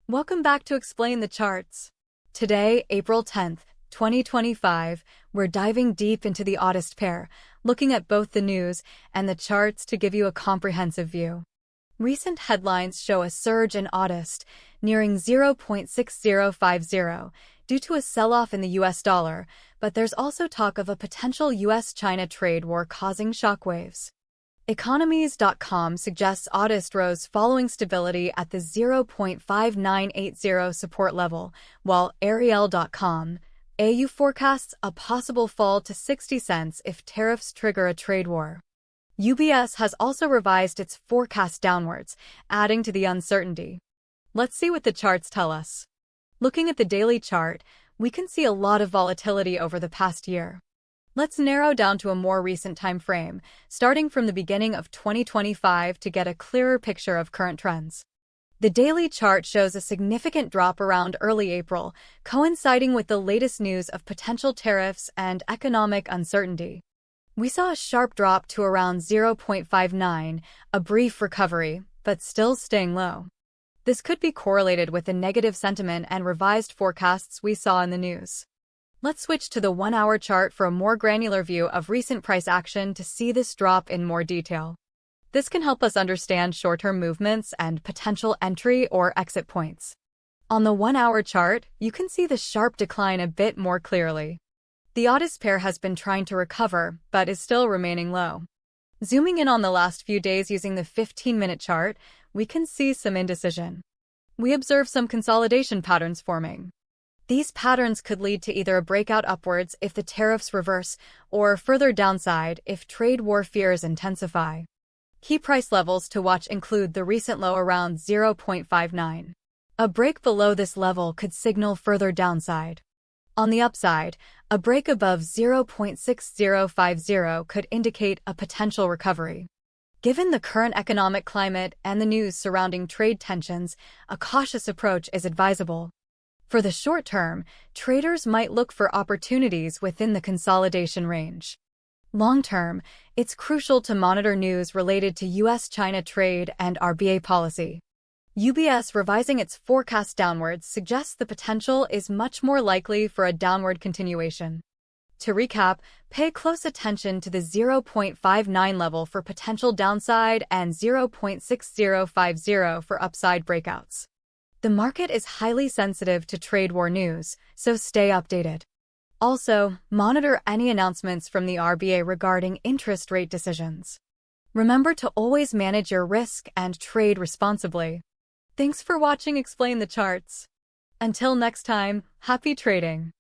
Welcome back to Explain the Charts. Today, April 10th, 2025, we're diving deep into the AUDUSD pair, looking at both the news and the charts to give you a comprehensive view. Recent headlines show a surge in AUDUSD, nearing 0.6050 due to a sell-off in the US dollar, but there's also talk of a potential US-China trade war causing shockwaves. Economies.com suggests AUDUSD rose following stability at the 0.5980 support level, while Ariel.com AU forecasts a possible fall to 60 cents if tariffs trigger a trade war. UBS has also revised its forecast downwards, adding to the uncertainty. Let's see what the charts tell us. Looking at the daily chart, we can see a lot of volatility over the past year. Let's narrow down to a more recent time frame, starting from the beginning of 2025 to get a clearer picture of current trends. The daily chart shows a significant drop around early April, coinciding with the latest news of potential tariffs and economic uncertainty. We saw a sharp drop to around 0.59, a brief recovery, but still staying low. This could be correlated with the negative sentiment and revised forecasts we saw in the news. Let's switch to the 1-hour chart for a more granular view of recent price action to see this drop in more detail. This can help us understand short-term movements and potential entry or exit points. On the 1-hour chart, you can see the sharp decline a bit more clearly. The AUDUSD pair has been trying to recover, but is still remaining low. Zooming in on the last few days using the 15-minute chart, we can see some indecision. We observe some consolidation patterns forming. These patterns could lead to either a breakout upwards if the tariffs reverse or further downside if trade war fears intensify. Key price levels to watch include the recent low around 0.59. A break below this level could signal further downside. On the upside, a break above 0.6050 could indicate a potential recovery. Given the current economic climate and the news surrounding trade tensions, a cautious approach is advisable. For the short term, traders might look for opportunities within the consolidation range. Long term, it's crucial to monitor news related to US-China trade and RBA policy. UBS revising its forecast downwards suggests the potential is much more likely for a downward continuation. To recap, pay close attention to the 0.59 level for potential downside and 0.6050 for upside breakouts. The market is highly sensitive to trade war news, so stay updated. Also, monitor any announcements from the RBA regarding interest rate decisions. Remember to always manage your risk and trade responsibly. Thanks for watching Explain the Charts. Until next time, happy trading!